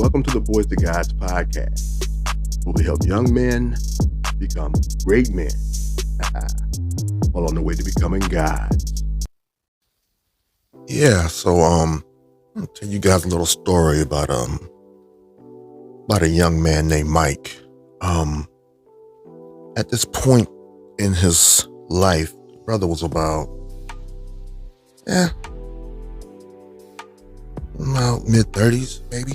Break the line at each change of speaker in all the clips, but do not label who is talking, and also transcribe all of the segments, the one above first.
Welcome to the Boys to Gods podcast, where we help young men become great men while on the way to becoming gods.
Yeah, so I'll tell you guys a little story about a young man named Mike. At this point in his life, brother was about mid-30s, maybe.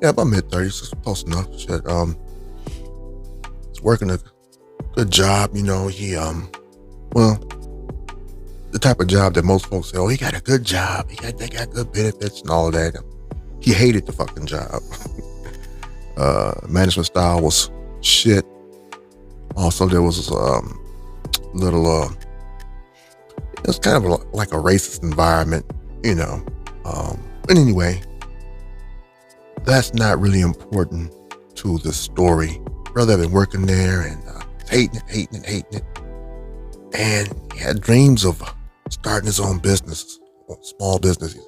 About mid-30s, close enough. Shit. He's working a good job, you know. The type of job that most folks say, oh, he got a good job. They got good benefits and all of that. He hated the fucking job. Management style was shit. Also, there was it was kind of like a racist environment, you know. But anyway, that's not really important to the story. Brother had been working there and hating it. And he had dreams of starting his own business, small business. He's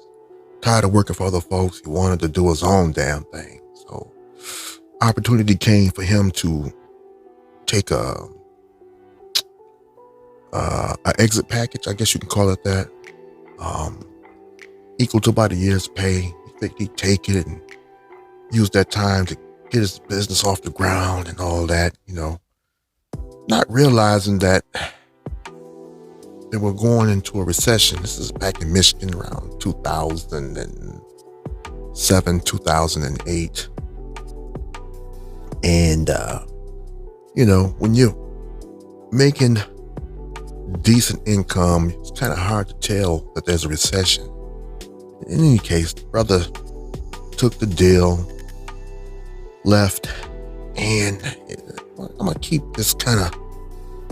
tired of working for other folks. He wanted to do his own damn thing. So opportunity came for him to take a exit package, I guess you can call it that, equal to about a year's pay. He think he'd take it and use that time to get his business off the ground and all that, you know, not realizing that they were going into a recession. This is back in Michigan around 2007, 2008. And, you know, when you're making decent income, it's kind of hard to tell that there's a recession. In any case, the brother took the deal, left, and I'm going to keep this kind of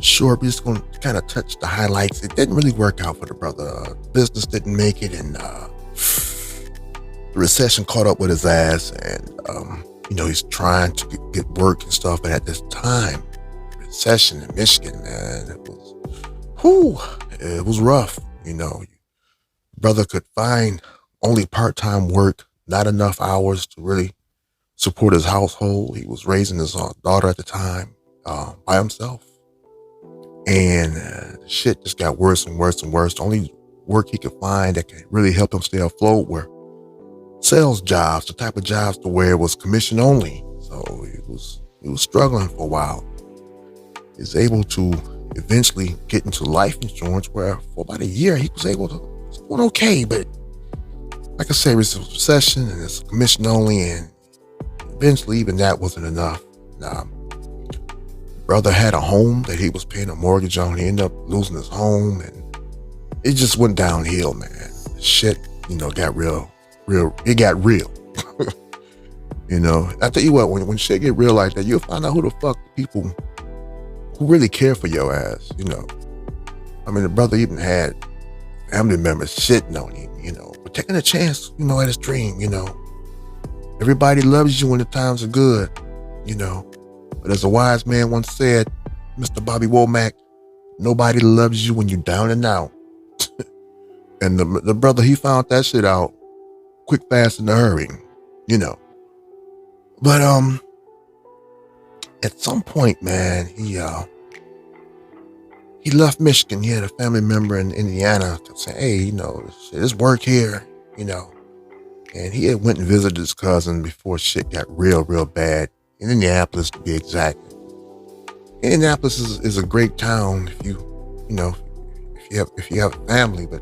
short. We're just going to kind of touch the highlights. It didn't really work out for the brother. Business didn't make it, and the recession caught up with his ass, and you know, he's trying to get work and stuff. But at this time, recession in Michigan, man, it was rough. You know, brother could find only part-time work, not enough hours to really support his household. He was raising his daughter at the time by himself. And shit just got worse and worse and worse. The only work he could find that could really help him stay afloat were sales jobs, the type of jobs to where it was commission only. So he was struggling for a while. He was able to eventually get into life insurance, where for about a year he was able to, it's going okay, but like I say, it was a recession and it's commission only, and eventually even that wasn't enough. Brother had a home that he was paying a mortgage on. He ended up losing his home, and it just went downhill, man. Shit, you know, got real. It got real. You know, I tell you what, when shit get real like that, you'll find out who the fuck the people who really care for your ass, you know. I mean, the brother even had family members shitting on him, you know, but taking a chance, you know, at his dream, you know. Everybody loves you when the times are good, you know. But as a wise man once said, Mr. Bobby Womack, nobody loves you when you're down and out. And the brother, he found that shit out quick, fast, in a hurry, you know. But at some point, man, he left Michigan. He had a family member in Indiana to say, hey, you know, there's work here, you know. And he had went and visited his cousin before shit got real bad. In Indianapolis, to be exact. Indianapolis is a great town if you have a family, but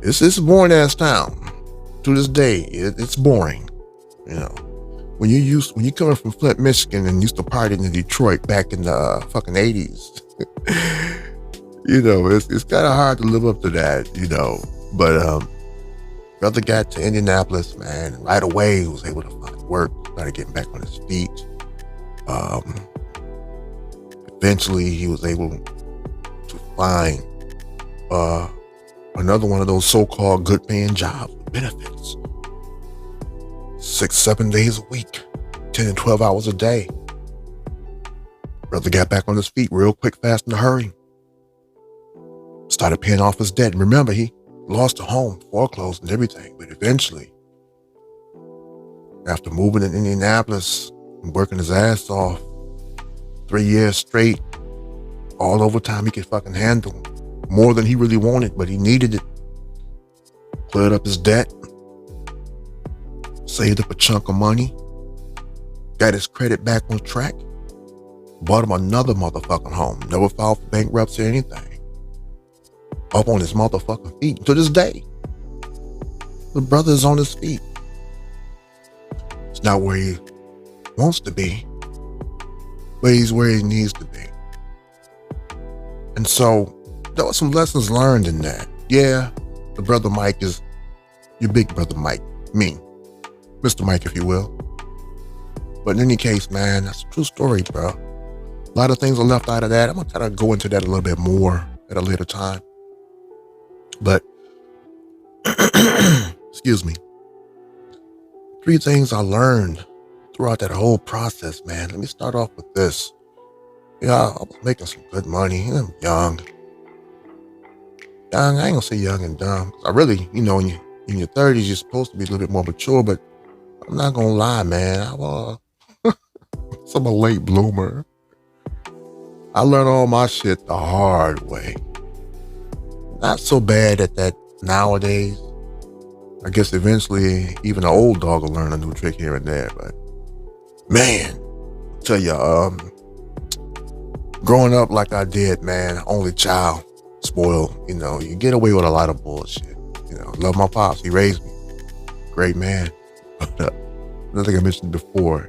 it's a boring ass town. To this day, it's boring. You know, when you coming from Flint, Michigan, and used to party in Detroit back in the fucking 80s, you know, it's kind of hard to live up to that, you know. But brother got to Indianapolis, man, and right away he was able to find work. Started getting back on his feet. Eventually, he was able to find another one of those so-called good-paying jobs with benefits. 6-7 days a week, 10 and 12 hours a day. Brother got back on his feet real quick, fast, in a hurry. Started paying off his debt. And remember, he lost the home, foreclosed and everything. But eventually, after moving in Indianapolis and working his ass off 3 years straight, all overtime he could fucking handle, more than he really wanted, but he needed it. Cleared up his debt, saved up a chunk of money, got his credit back on track, bought him another motherfucking home, never filed for bankruptcy or anything. Up on his motherfucking feet to this day. The brother is on his feet. It's not where he wants to be, but he's where he needs to be. And so there were some lessons learned in that. Yeah, the brother Mike is your big brother Mike, me, Mr. Mike, if you will. But in any case, man, that's a true story, bro. A lot of things are left out of that. I'm gonna kind of go into that a little bit more at a later time. But excuse me. 3 things I learned throughout that whole process, man. Let me start off with this. Yeah, I was making some good money. I'm young. I ain't gonna say young and dumb. I really, in your 30s, you're supposed to be a little bit more mature, but I'm not gonna lie, man. I'm a late bloomer. I learned all my shit the hard way. Not so bad at that nowadays. I guess eventually even an old dog will learn a new trick here and there, but man, I'll tell you, growing up like I did, man, only child, spoiled, you get away with a lot of bullshit. Love my pops, he raised me. Great man. But another thing I mentioned before,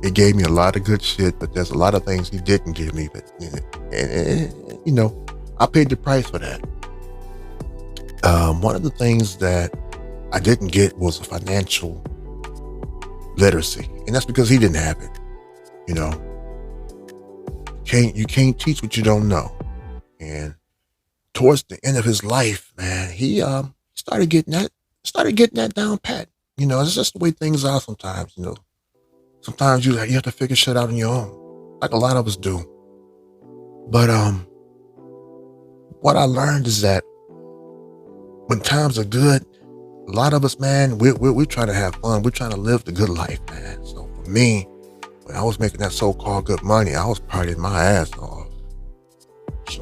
it gave me a lot of good shit, but there's a lot of things he didn't give me, but I paid the price for that. One of the things that I didn't get was a financial literacy, and that's because he didn't have it. You can't teach what you don't know. And towards the end of his life, man, he started getting that down pat. It's just the way things are sometimes. Sometimes you have to figure shit out on your own, like a lot of us do. But what I learned is that when times are good, a lot of us, man, we're trying to have fun. We're trying to live the good life, man. So for me, when I was making that so-called good money, I was partying my ass off. As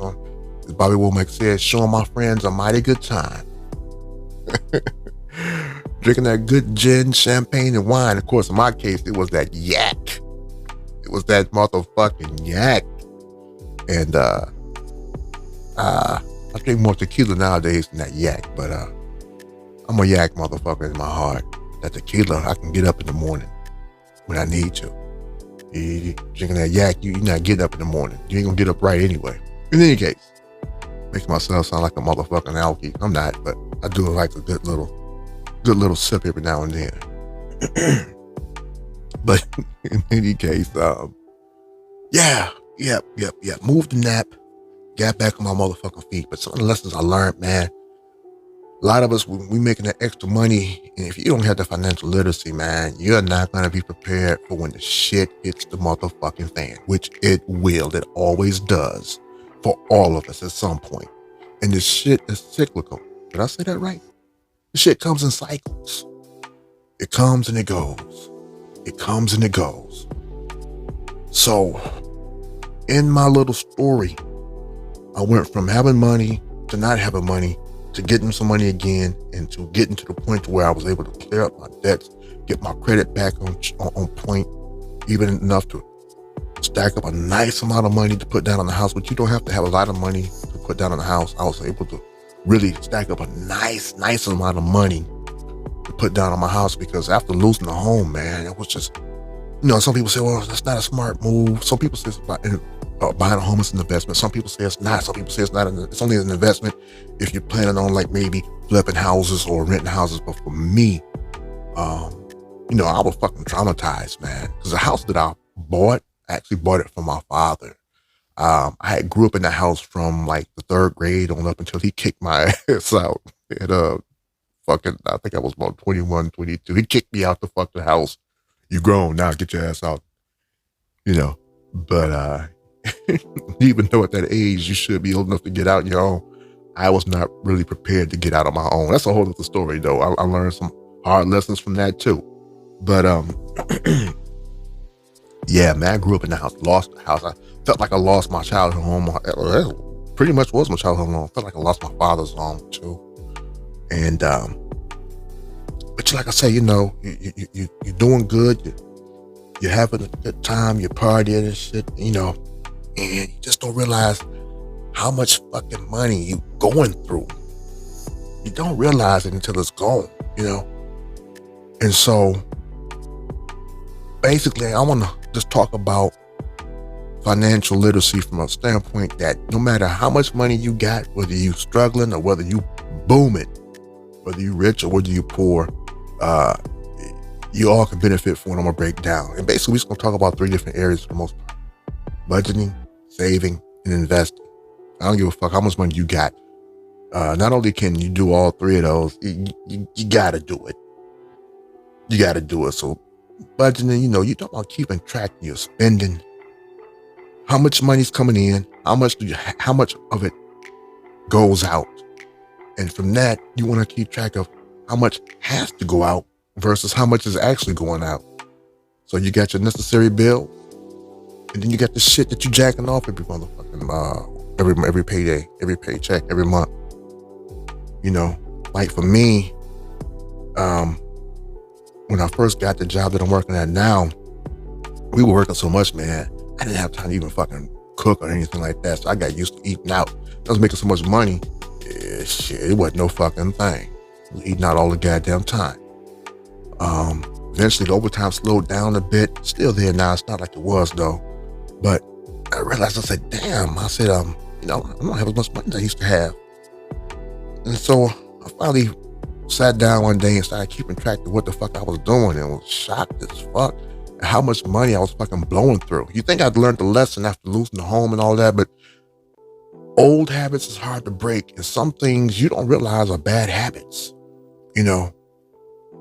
Bobby Womack said, showing my friends a mighty good time. Drinking that good gin, champagne, and wine. Of course, in my case, it was that yak. It was that motherfucking yak. And I drink more tequila nowadays than that yak, but I'm a yak motherfucker in my heart. That tequila, I can get up in the morning when I need to. You drinking that yak, you're not getting up in the morning. You ain't gonna get up right anyway. In any case, makes myself sound like a motherfucking alky. I'm not, but I do like a good little sip every now and then. But in any case, moved the nap, got back on my motherfucking feet. But some of the lessons I learned, man, a lot of us, when we making that extra money, and if you don't have the financial literacy, man, you're not going to be prepared for when the shit hits the motherfucking fan, which it will. It always does for all of us at some point. And this shit is cyclical. Did I say that right? The shit comes in cycles. It comes and it goes. It comes and it goes. So, in my little story, I went from having money to not having money to getting some money again, and to getting to the point where I was able to clear up my debts, get my credit back on point, even enough to stack up a nice amount of money to put down on the house. But you don't have to have a lot of money to put down on the house. I was able to really stack up a nice amount of money to put down on my house, because after losing the home, man, it was just, some people say, well, that's not a smart move. Some people say buying a home is an investment. Some people say it's not. Some people say it's not. It's only an investment if you're planning on like maybe flipping houses or renting houses. But for me, I was fucking traumatized, man, because the house that I bought, I actually bought it from my father. I grew up in the house from like the 3rd grade on up until he kicked my ass out. And I think I was about 21, 22. He kicked me out the fucking house. You grown now, get your ass out. But even though at that age you should be old enough to get out on your own, I was not really prepared to get out on my own. That's a whole other story, though. I learned some hard lessons from that too. But yeah, man, I grew up in the house, lost the house. I felt like I lost my childhood home. It pretty much was my childhood home. I felt like I lost my father's home too. And but like I say, you're doing good. You're having a good time. You're partying and shit. And you just don't realize how much fucking money you going through. You don't realize it until it's gone. And so basically, I want to just talk about financial literacy from a standpoint that no matter how much money you got, whether you struggling or whether you booming, whether you rich or whether you poor, you all can benefit from what I'm going to break down. And basically, we're just going to talk about 3 different areas for the most part: budgeting, saving, and investing. I don't give a fuck how much money you got. Not only can you do all 3 of those, you got to do it. You got to do it. So budgeting, you talk about keeping track of your spending, how much money's coming in, how much of it goes out. And from that, you want to keep track of how much has to go out versus how much is actually going out. So you got your necessary bill, and then you got the shit that you jacking off every motherfucking every payday, every paycheck, every month. Like for me, when I first got the job that I'm working at now, we were working so much, man, I didn't have time to even fucking cook or anything like that. So I got used to eating out. I was making so much money, shit, it wasn't no fucking thing. I was eating out all the goddamn time. Eventually the overtime slowed down a bit. Still there now. It's not like it was though. But I realized, I said, damn, I don't have as much money as I used to have. And so I finally sat down one day and started keeping track of what the fuck I was doing, and was shocked as fuck at how much money I was fucking blowing through. You think I'd learned the lesson after losing the home and all that, but old habits is hard to break, and some things you don't realize are bad habits,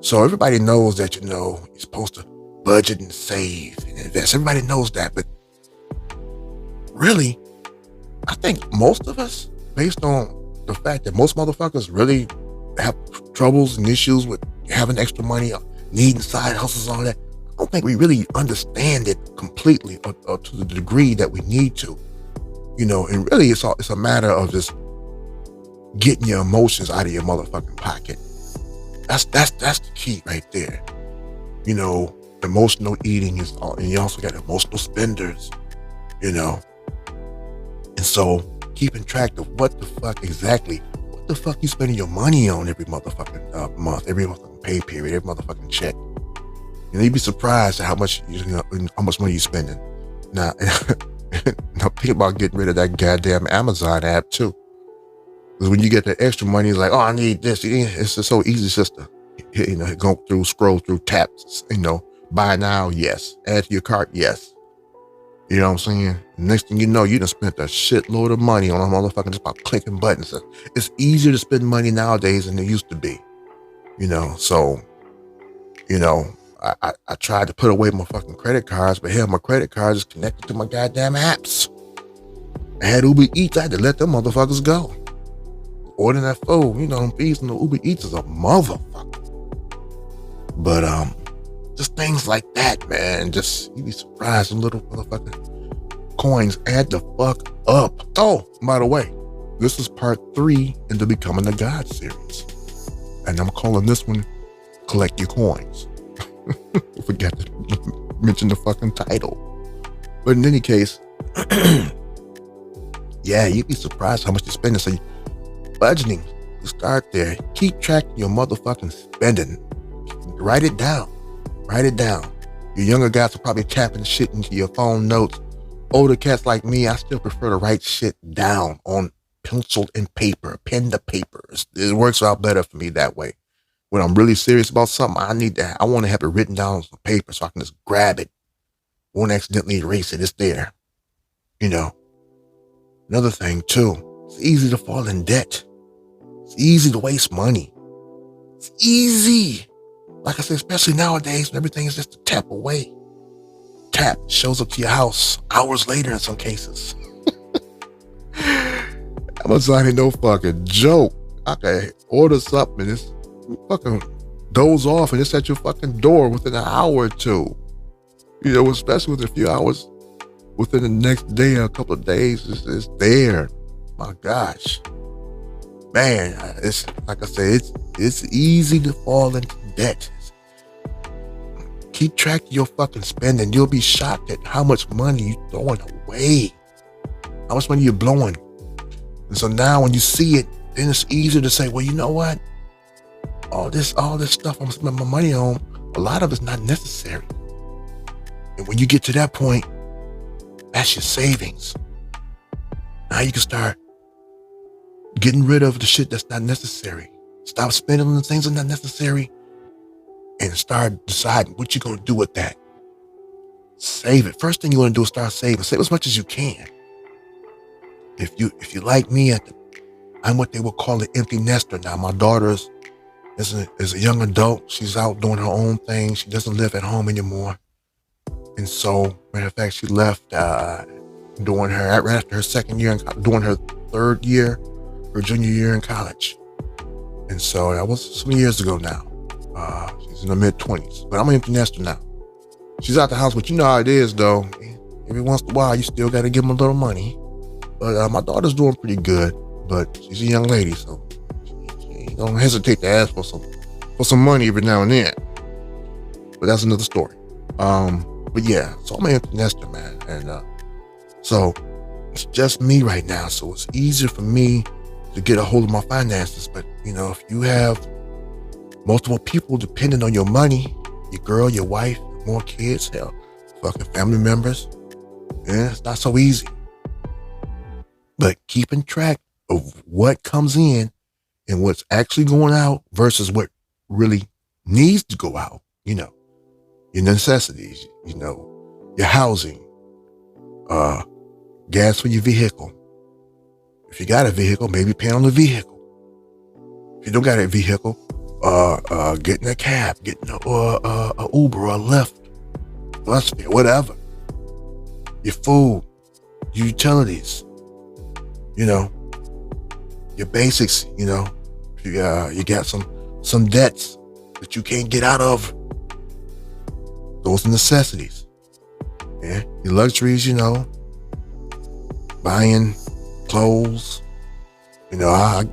So everybody knows that, you're supposed to budget and save and invest. Everybody knows that, but really, I think most of us, based on the fact that most motherfuckers really have troubles and issues with having extra money, needing side hustles, all that, I don't think we really understand it completely or to the degree that we need to, and really it's a matter of just getting your emotions out of your motherfucking pocket. That's the key right there. Emotional eating is, and you also got emotional spenders, And so keeping track of what the fuck you spending your money on every motherfucking month, every motherfucking pay period, every motherfucking check. You'd be surprised at how much money you're spending. Now think about getting rid of that goddamn Amazon app too. Because when you get the extra money, it's like, oh, I need this. It's just so easy just to, go through, scroll through, taps, buy now, yes. Add to your cart, yes. You know what I'm saying? Next thing you know, you done spent a shitload of money on a motherfucking just about clicking buttons. It's easier to spend money nowadays than it used to be. So, I tried to put away my fucking credit cards, but hell, my credit card is connected to my goddamn apps. I had Uber Eats, I had to let them motherfuckers go. Ordering that food, them fees and the Uber Eats is a motherfucker. But, just things like that, man. Just, you'd be surprised, some little motherfucking coins add the fuck up. Oh, by the way, this is part 3 in the Becoming a God series. And I'm calling this one, Collect Your Coins. Forgot to mention the fucking title. But in any case, yeah, you'd be surprised how much you're spending. So budgeting, you start there. Keep track of your motherfucking spending. Write it down. Your younger guys are probably tapping shit into your phone notes. Older cats like me, I still prefer to write shit down on pencil and paper, pen to paper. It works out better for me that way. When I'm really serious about something, I want to have it written down on some paper so I can just grab it. Won't accidentally erase it. It's there. Another thing too, it's easy to fall in debt. It's easy to waste money. It's easy. Like I said, especially nowadays when everything is just a tap away. Tap shows up to your house hours later in some cases. That Amazon ain't no fucking joke. I can order something and it's fucking doze off and it's at your fucking door within an hour or two. You know, especially within a few hours, within the next day or a couple of days, it's there. My gosh. Man, it's like I say, it's easy to fall into debt. Keep track of your fucking spending. You'll be shocked at how much money you're throwing away. How much money you're blowing. And so now when you see it, then it's easier to say, well, you know what? All this stuff I'm spending my money on, a lot of it's not necessary. And when you get to that point, that's your savings. Now you can start getting rid of the shit that's not necessary. Stop spending on the things that are not necessary and start deciding what you're going to do with that. Save it. First thing you want to do is start saving. Save as much as you can. If you like me, I'm what they would call an empty nester now. My daughter is a young adult. She's out doing her own thing. She doesn't live at home anymore. And so, matter of fact, she left right after her second year, during her third year, her junior year in college. And so that was some years ago now. She's in her mid-20s, but I'm an empty nester now. She's out the house, but you know how it is, though. Every once in a while, you still got to give them a little money. But my daughter's doing pretty good, but she's a young lady, so she don't hesitate to ask for some money every now and then. But that's another story. But yeah, so I'm an empty nester, man, and so it's just me right now. So it's easier for me to get a hold of my finances. But you know, if you have multiple people depending on your money, your girl, your wife, more kids, hell, fucking family members, yeah, it's not so easy. But keeping track of what comes in and what's actually going out versus what really needs to go out, you know, your necessities, you know, your housing, gas for your vehicle. If you got a vehicle, maybe pay on the vehicle. If you don't got a vehicle, getting a cab, getting a Uber or a Lyft, bus fare, whatever. Your food, your utilities, you know, your basics, you know. If you got some debts that you can't get out of, those are necessities. Yeah, your luxuries, you know, buying clothes. You know, I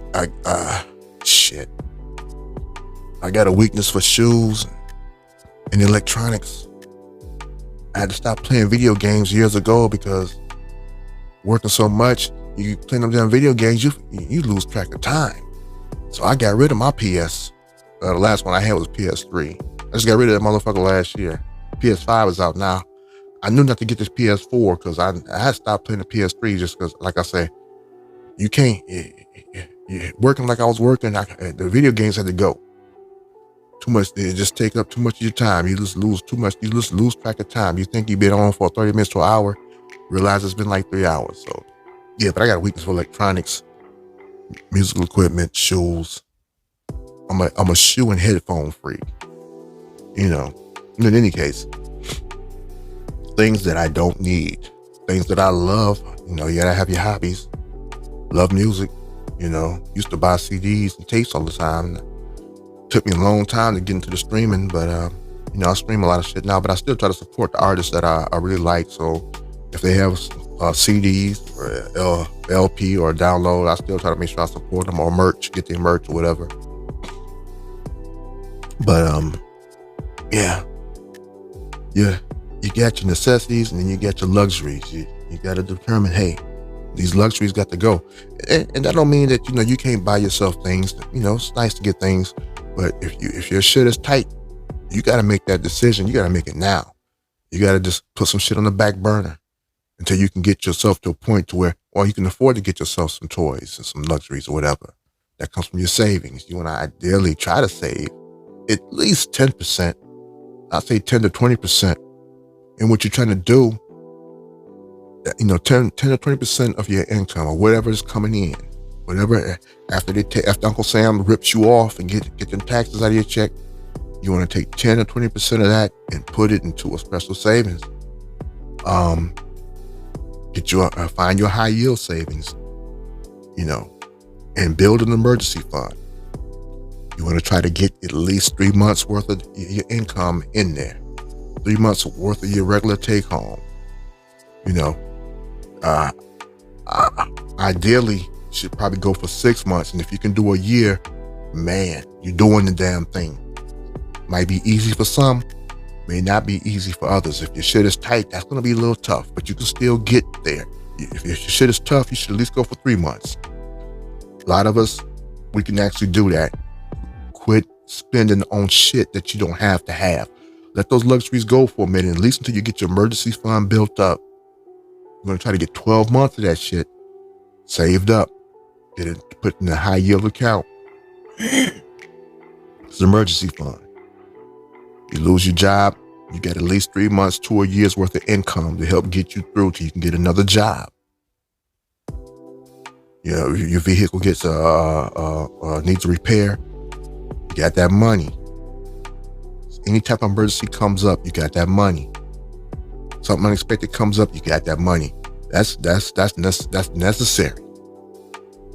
got a weakness for shoes and electronics. I had to stop playing video games years ago because working so much, you playing them damn video games, you lose track of time. So I got rid of my PS. The last one I had was PS3. I just got rid of that motherfucker last year. PS5 is out now. I knew not to get this PS4 because I had stopped playing the PS3 just because, like I say, you can't, working like I was working, the video games had to go. Too much, they just take up too much of your time. You just lose too much, you just lose track of time. You think you've been on for 30 minutes to an hour, realize it's been like 3 hours. So, yeah, but I got a weakness for electronics, musical equipment, shoes. I'm a shoe and headphone freak. You know, in any case, things that I don't need, things that I love, you know, you gotta have your hobbies. Love music, you know, used to buy CDs and tapes all the time. Took me a long time to get into the streaming, but, you know, I stream a lot of shit now, but I still try to support the artists that I really like. So if they have CDs or LP or download, I still try to make sure I support them, or merch, get their merch or whatever. But, yeah, you got your necessities and then you got your luxuries. You got to determine, hey, these luxuries got to go. And that don't mean that, you know, you can't buy yourself things. You know, it's nice to get things, but if your shit is tight, you got to make that decision. You got to make it now. You got to just put some shit on the back burner until you can get yourself to a point to where, well, you can afford to get yourself some toys and some luxuries or whatever. That comes from your savings. You want to ideally try to save at least 10%. I'd say 10 to 20% in what you're trying to do. You know, 10 to 20% of your income or whatever is coming in, whatever, after Uncle Sam rips you off and get the taxes out of your check, you want to take 10 or 20% of that and put it into a special savings. Find your high yield savings. and build an emergency fund. You want to try to get at least 3 months worth of your income in there. 3 months worth of your regular take home. Ideally, you should probably go for 6 months. And if you can do a year, man, you're doing the damn thing. Might be easy for some, may not be easy for others. If your shit is tight, that's going to be a little tough, but you can still get there. If your shit is tough, you should at least go for 3 months. A lot of us, we can actually do that. Quit spending on shit that you don't have to have. Let those luxuries go for a minute, at least until you get your emergency fund built up. You're going to try to get 12 months of that shit saved up. Get it put in a high yield account. It's an emergency fund. You lose your job, you get at least 3 months to a year's worth of income to help get you through till you can get another job. Your vehicle gets needs a repair. You got that money. Any type of emergency comes up, you got that money. Something unexpected comes up, you got that money. That's necessary.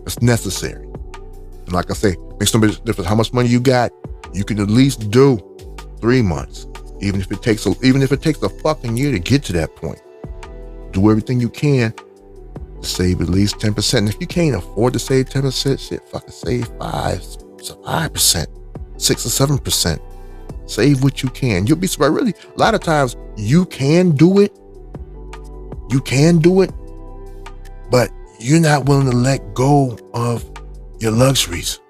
That's necessary. And like I say, makes no difference how much money you got. You can at least do 3 months, even if it takes a fucking year to get to that point. Do everything you can to save at least 10%. And if you can't afford to save 10%, shit, fucking save 5%, 6 or 7%. Save what you can. You'll be surprised. Really, a lot of times you can do it. You can do it, but you're not willing to let go of your luxuries.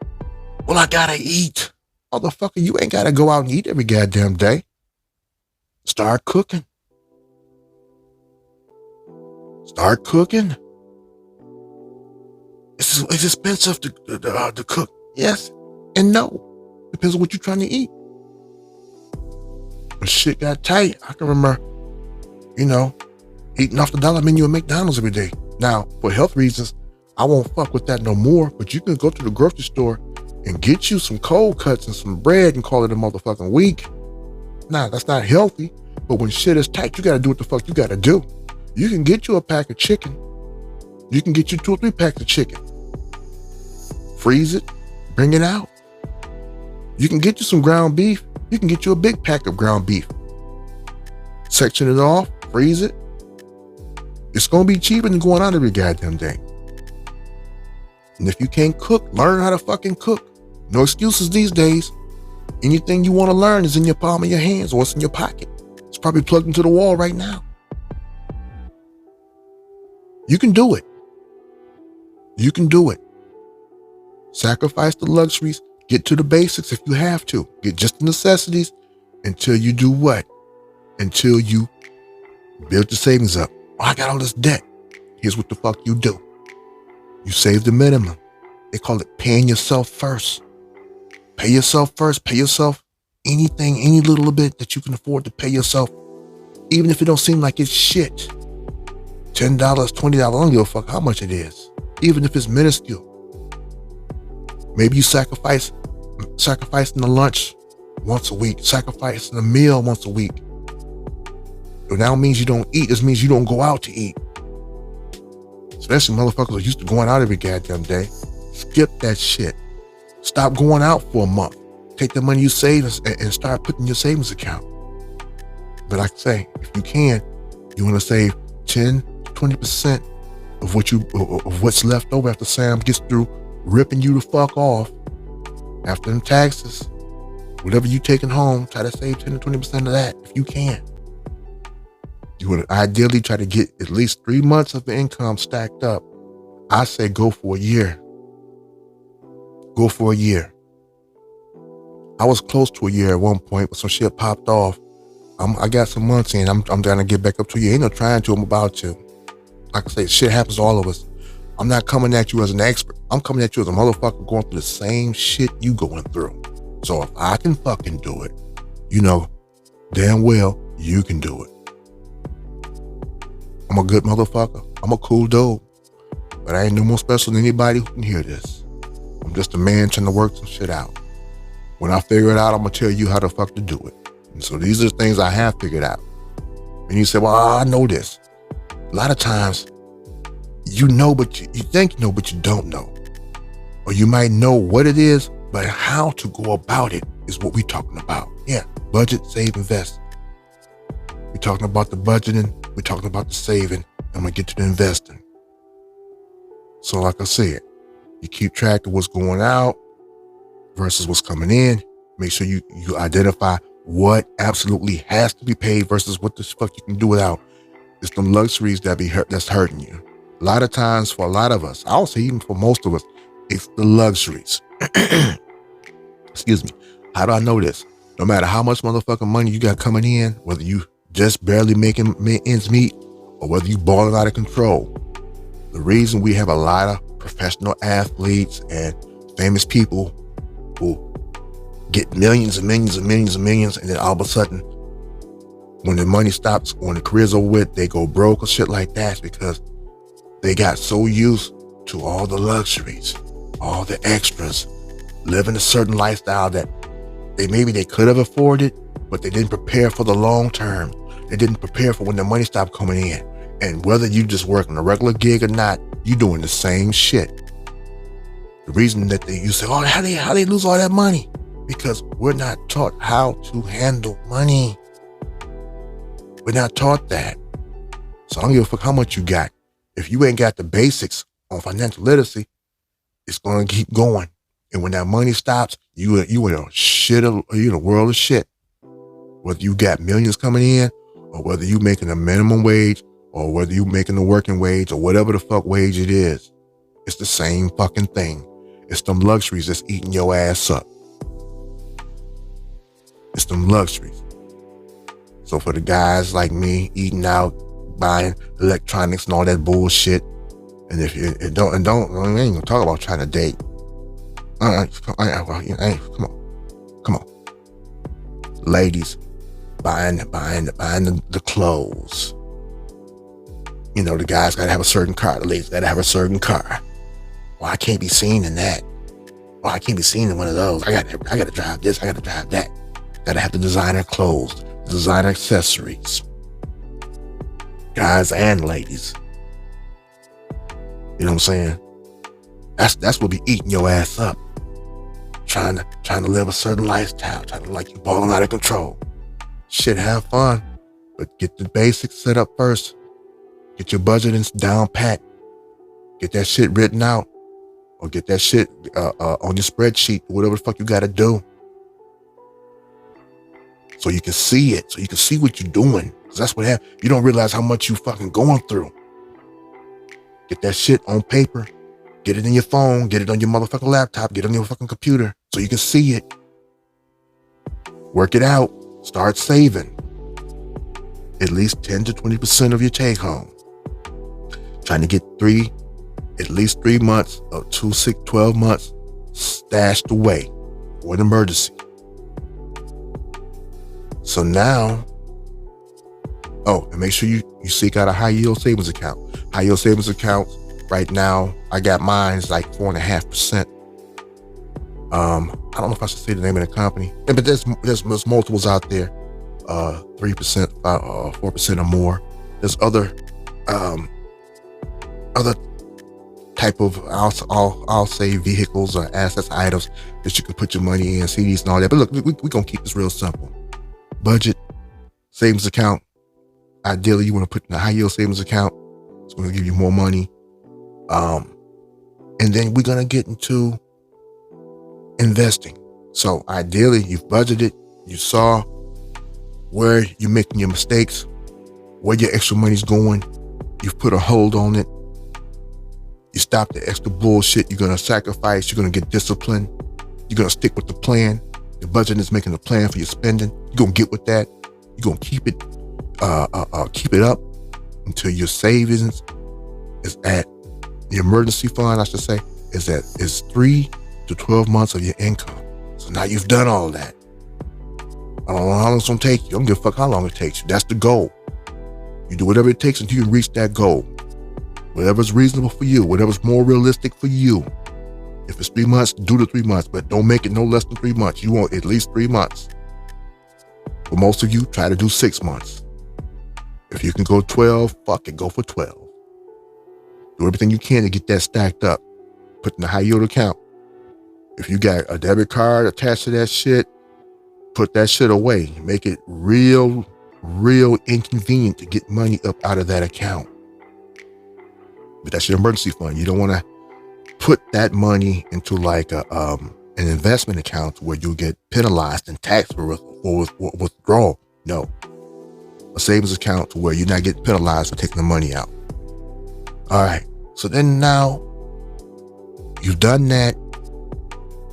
Well, I gotta eat. Motherfucker, you ain't gotta go out and eat every goddamn day. Start cooking. Start cooking. It's expensive to cook. Yes and no. Depends on what you're trying to eat. When shit got tight, I can remember, eating off the dollar menu at McDonald's every day. Now, for health reasons, I won't fuck with that no more, but you can go to the grocery store and get you some cold cuts and some bread and call it a motherfucking week. Nah, that's not healthy, but when shit is tight, you gotta do what the fuck you gotta do. You can get you a pack of chicken. You can get you 2 or 3 packs of chicken. Freeze it, bring it out. You can get you some ground beef. You can get you a big pack of ground beef. Section it off, freeze it. It's going to be cheaper than going out every goddamn day. And if you can't cook, learn how to fucking cook. No excuses these days. Anything you want to learn is in your palm of your hands or it's in your pocket. It's probably plugged into the wall right now. You can do it. You can do it. Sacrifice the luxuries. Get to the basics if you have to. Get just the necessities until you do what? Until you build your savings up. Oh, I got all this debt. Here's what the fuck you do. You save the minimum. They call it paying yourself first. Pay yourself first. Pay yourself anything, any little bit that you can afford to pay yourself. Even if it don't seem like it's shit. $10, $20, I don't give a fuck how much it is. Even if it's minuscule. Maybe you sacrificing the lunch once a week, sacrificing a meal once a week. It now means you don't eat. This means you don't go out to eat. Especially motherfuckers are used to going out every goddamn day. Skip that shit. Stop going out for a month. Take the money you save and start putting in your savings account. But like I say, if you can, you want to save 10 to 20% of what's left over after Sam gets through ripping you the fuck off after them taxes. Whatever you taking home, try to save 10 to 20% of that if you can. You would ideally try to get at least 3 months of income stacked up. I say go for a year. Go for a year. I was close to a year at one point, but some shit popped off. I got some months in. I'm trying to get back up to a year. Ain't no trying to. I'm about to. Like I say, shit happens to all of us. I'm not coming at you as an expert. I'm coming at you as a motherfucker going through the same shit you going through. So if I can fucking do it, you know damn well you can do it. I'm a good motherfucker. I'm a cool dude. But I ain't no more special than anybody who can hear this. I'm just a man trying to work some shit out. When I figure it out, I'm going to tell you how the fuck to do it. And so these are the things I have figured out. And you say, well, I know this. A lot of times, you know, but you think you know, but you don't know. Or you might know what it is, but how to go about it is what we're talking about. Yeah, budget, save, invest. We're talking about the budgeting, we're talking about the saving, I'm gonna get to the investing. So like I said, you keep track of what's going out versus what's coming in. Make sure you identify what absolutely has to be paid versus what the fuck you can do without. It's them luxuries that's hurting you. A lot of times for a lot of us, I'll say even for most of us, it's the luxuries. Excuse me. How do I know this? No matter how much motherfucking money you got coming in, whether you just barely making ends meet or whether you balling out of control, the reason we have a lot of professional athletes and famous people who get millions and millions and millions and millions, and then all of a sudden, when the money stops, when the career's over with, they go broke or shit like that, because they got so used to all the luxuries, all the extras, living a certain lifestyle that they could have afforded, but they didn't prepare for the long term. They didn't prepare for when the money stopped coming in. And whether you just working a regular gig or not, you doing the same shit. The reason that you say, oh, how they lose all that money? Because we're not taught how to handle money. We're not taught that. So I don't give a fuck how much you got. If you ain't got the basics on financial literacy, it's going to keep going. And when that money stops, you in a world of shit. Whether you got millions coming in, or whether you making a minimum wage, or whether you making a working wage, or whatever the fuck wage it is, it's the same fucking thing. It's them luxuries that's eating your ass up. It's them luxuries. So for the guys like me eating out, buying electronics and all that bullshit, and if you don't, I ain't gonna talk about trying to date. Come on. Ladies, buying the clothes. You know, the guys gotta have a certain car. The ladies gotta have a certain car. Well, I can't be seen in that. Well, I can't be seen in one of those. I gotta drive this. I gotta drive that. Gotta have the designer clothes, designer accessories. Guys and ladies. You know what I'm saying? That's what be eating your ass up. Trying to live a certain lifestyle, trying to like you balling out of control. Shit, have fun, but get the basics set up first. Get your budgeting down pat. Get that shit written out, or get that shit on your spreadsheet, whatever the fuck you gotta do. So you can see it, so you can see what you're doing. Because that's what happens. You don't realize how much you fucking going through. Get that shit on paper. Get it in your phone. Get it on your motherfucking laptop. Get it on your fucking computer so you can see it. Work it out. Start saving. At least 10 to 20% of your take home. Trying to get at least 3 months or 12 months stashed away for an emergency. So now, and make sure you seek out a high yield savings account. High yield savings accounts, right now, I got mine's like 4.5%. I don't know if I should say the name of the company, but there's multiples out there, 3%, 4% or more. There's other type of, I'll say vehicles or assets, items that you can put your money in, CDs and all that. But look, we're going to keep this real simple. Budget, savings account. Ideally, you want to put in a high yield savings account. It's going to give you more money. And then we're going to get into investing. So ideally, you've budgeted, you saw where you're making your mistakes, where your extra money's going. You've put a hold on it. You stop the extra bullshit. You're going to sacrifice. You're going to get disciplined. You're going to stick with the plan. Your budget is making a plan for your spending. You're going to get with that. You're going to keep it up until your savings is at the emergency fund, I should say, is 3 to 12 months of your income. So now you've done all that. I don't know how long it's going to take you. I don't give a fuck how long it takes you. That's the goal. You do whatever it takes until you reach that goal. Whatever's reasonable for you, whatever's more realistic for you. If it's 3 months, do the 3 months, but don't make it no less than 3 months. You want at least 3 months. For most of you, try to do 6 months. If you can go 12, fuck it, go for 12. Do everything you can to get that stacked up. Put in the high yield account. If you got a debit card attached to that shit, put that shit away. Make it real inconvenient to get money up out of that account. But that's your emergency fund. You don't want to put that money into like an investment account where you'll get penalized and taxed for withdrawal. No. A savings account where you're not getting penalized for taking the money out. All right. So then now you've done that.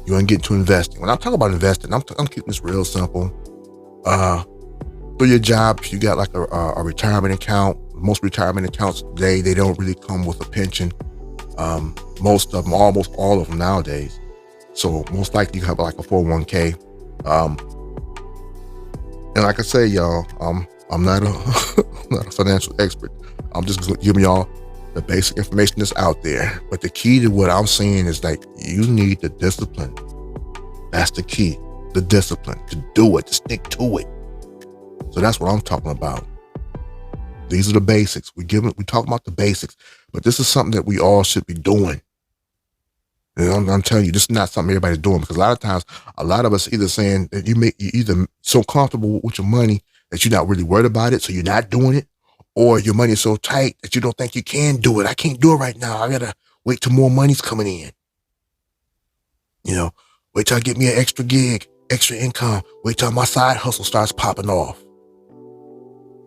You want to get into investing. When I'm talking about investing, I'm keeping this real simple. Through your job, if you got like a retirement account, most retirement accounts today, they don't really come with a pension. Most of them, almost all of them nowadays. So most likely you have like a 401k. And like I say, y'all, I'm not not a financial expert. I'm just giving y'all the basic information that's out there. But the key to what I'm saying is like, you need the discipline. That's the key. The discipline to do it, to stick to it. So that's what I'm talking about. These are the basics. We talk about the basics, but this is something that we all should be doing. And I'm telling you, this is not something everybody's doing, because a lot of times, a lot of us either saying that you're either so comfortable with your money that you're not really worried about it, so you're not doing it, or your money is so tight that you don't think you can do it. I can't do it right now. I gotta wait till more money's coming in. Wait till I get me an extra gig, extra income. Wait till my side hustle starts popping off.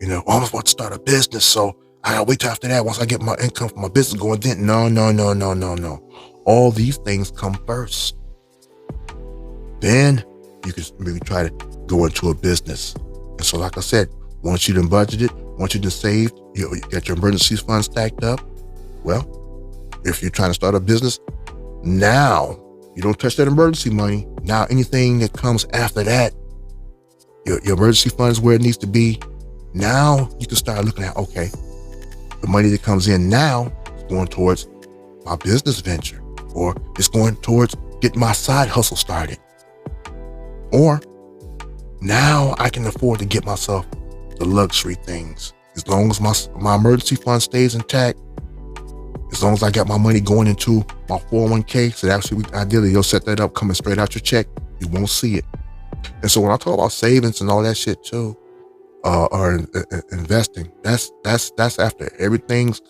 I'm about to start a business, so I gotta wait till after that. Once I get my income from my business going, then no. All these things come first. Then you can maybe try to go into a business. And so, like I said, once you done budgeted, once you done saved, you got your emergency fund stacked up. Well, if you're trying to start a business, now you don't touch that emergency money. Now anything that comes after that, your emergency fund is where it needs to be. Now you can start looking at, okay, the money that comes in now is going towards my business venture, or it's going towards getting my side hustle started. Or now I can afford to get myself the luxury things. As long as my emergency fund stays intact, as long as I got my money going into my 401k, so actually ideally you'll set that up coming straight out your check, you won't see it. And so when I talk about savings and all that shit too, or investing, that's after everything's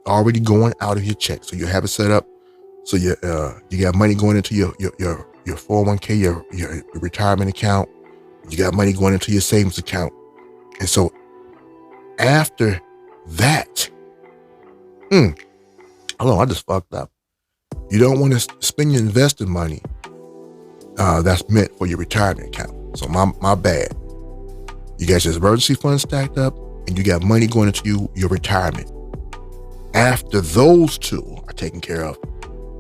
already going out of your check. So you have it set up. So you got money going into your 401k, your retirement account. You got money going into your savings account. And so after that, I just fucked up. You don't want to spend your investing money that's meant for your retirement account. So my bad. You got your emergency fund stacked up, and you got money going into your retirement. After those two are taken care of,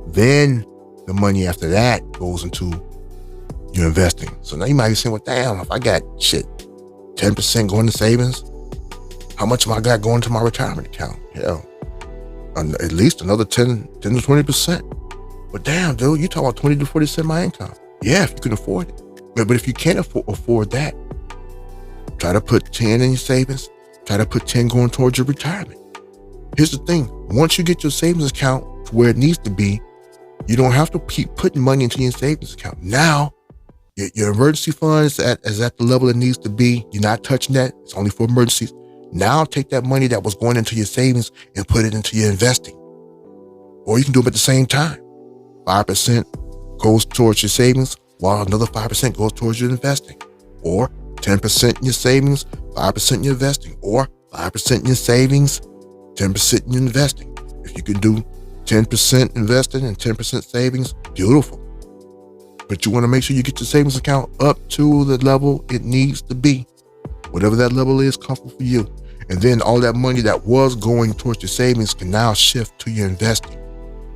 then the money after that goes into your investing. So now you might be saying, well, damn, if I got 10% going to savings, how much am I got going to my retirement account? Hell, at least another 10 to 20%. But damn, dude, you talking about 20 to 40% of my income. Yeah, if you can afford it. But if you can't afford that, try to put 10 in your savings. Try to put 10 going towards your retirement. Here's the thing. Once you get your savings account to where it needs to be, you don't have to keep putting money into your savings account. Now, your emergency fund is at the level it needs to be. You're not touching that. It's only for emergencies. Now take that money that was going into your savings and put it into your investing. Or you can do them at the same time. 5% goes towards your savings, while another 5% goes towards your investing. Or 10% in your savings, 5% in your investing. Or 5% in your savings, 10% in your investing. If you can do 10% investing and 10% savings, beautiful. But you want to make sure you get your savings account up to the level it needs to be. Whatever that level is, comfortable for you. And then all that money that was going towards your savings can now shift to your investing.